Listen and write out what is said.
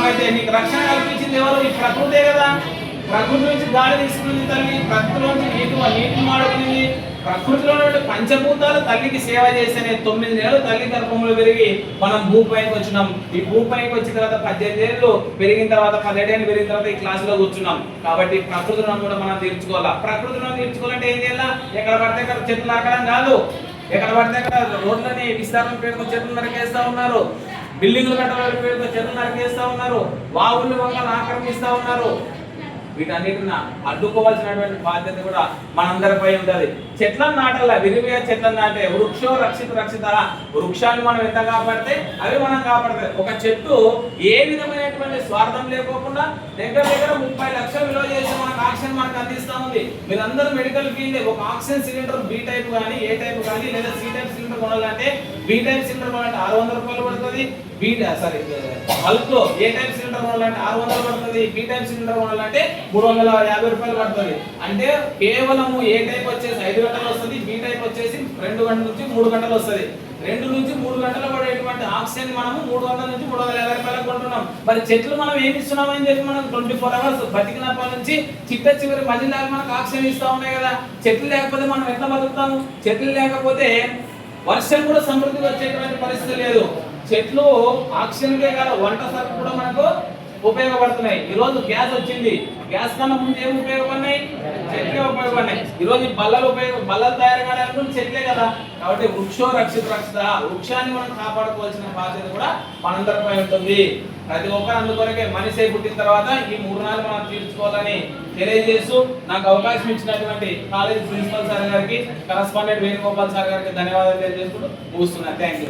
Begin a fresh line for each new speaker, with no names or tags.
అయితే నీకు రక్షణ కల్పించింది ఎవరు? ఈ ప్రకృతే కదా. ప్రకృతి నుంచి గాలి తీసుకుని తల్లి, ప్రకృతిలోంచి నీటిని వాడుకునేది. ప్రకృతిలో పంచభూతాలు తల్లికి సేవ చేస్తేనే 9 నెలలు తల్లి గర్భంలో పెరిగి మనం భూపైకి వచ్చినాం. ఈ భూపైకి వచ్చిన తర్వాత 18 ఏళ్ళు పెరిగిన తర్వాత 17 ఏళ్ళు పెరిగిన తర్వాత ఈ క్లాసులో కూర్చున్నాం. కాబట్టి ప్రకృతిలో కూడా మనం తీర్చుకోవాలా. ప్రకృతిలో తీర్చుకోవాలంటే ఏం చేయాలా? ఎక్కడ పడితే అక్కడ చెట్లు నరకడం కాదు, ఎక్కడ పడితే అక్కడ రోడ్లని విస్తారం పేరుతో చెట్లు నరికేస్తా ఉన్నారు, బిల్డింగ్లు కట్టడం పేరుతో చెట్లు నరికేస్తా ఉన్నారు, వాగుళ్ళు వంకలు ఆక్రమిస్తా ఉన్నారు. వీటన్నిటిని అడ్డుకోవాల్సినటువంటి బాధ్యత కూడా మనందరిపై ఉంటుంది. చెట్లను నాటాల, విరివిగా చెట్లను నాటే. వృక్షో రక్షిత. వృక్షాన్ని మనం ఎంత కాపాడితే అవి మనం కాపాడతాయి. ఒక చెట్టు ఏ విధమైనటువంటి స్వార్థం లేకోకుండా దగ్గర 30 లక్షలు విలువ చేసి మనకు ఆక్సిజన్ మనకు అందిస్తూ ఉంది. మీరందరూ మెడికల్ ఫీల్డ్ ఒక ఆక్సిజన్ సిలిండర్ బి టైప్ కానీ ఏ టైప్ కానీ లేదా సి టైప్ సిలిండర్ కొనాలంటే బి టైప్ సిలిండర్ కొనాలంటే 600 రూపాయలు పడుతుంది. బల్క్ లో ఏ టైప్ సిలిండర్ కొనాలంటే 600 పడుతుంది. బి టైప్ సిలిండర్ కొనాలంటే 350 రూపాయలు పడుతుంది. అంటే కేవలము ఏ టైప్ వచ్చేసి 5 గంటలు వస్తుంది, బి టైప్ వచ్చేసి 2 గంటల నుంచి 3 గంటలు వస్తుంది. 2 నుంచి 3 గంటలు పడేటువంటి ఆక్సిజన్ మనము 300 నుంచి 350 రూపాయలకు కొంటున్నాం. మరి చెట్లు మనం ఏమి ఇస్తున్నామని చెప్పి మనం 24 అవర్స్ బతికినప్పటి నుంచి చిట్ట చివరి మధ్యలాగా మనకు ఆక్సిజన్ ఇస్తా ఉన్నాయి కదా. చెట్లు లేకపోతే మనం ఎట్లా బతుకుతాము? చెట్లు లేకపోతే వర్షం కూడా సమృద్ధిగా వచ్చేటువంటి పరిస్థితి లేదు. చెట్లు ఆక్సిజన్కే కాదు వంట సరుకు కూడా మనకు ఉపయోగపడుతున్నాయి. ఈ రోజు గ్యాస్ వచ్చింది, గ్యాస్ కన్నా ముందు ఏమి ఉపయోగపడినాయి? చెట్లే ఉపయోగపడినాయి. ఈ రోజు బల్లలు తయారు కావాలనుకుంటే చెట్లే కదా. కాబట్టి వృక్షో రక్షిత. వృక్షాన్ని మనం కాపాడుకోవాల్సిన బాధ్యత కూడా మనందరిపై ఉంటుంది. ప్రతి ఒక్కరు అందుకొరకే మనిషి పుట్టిన తర్వాత ఈ 3 నాలుగు మనం తీర్చుకోవాలని తెలియజేస్తూ నాకు అవకాశం ఇచ్చినటువంటి కాలేజ్ ప్రిన్సిపల్ సార్ గారికి, కరస్పాండెంట్ వేణుగోపాల్ సార్ గారికి ధన్యవాదాలు తెలియజేస్తూ ముగిస్తున్నాను. Thank you.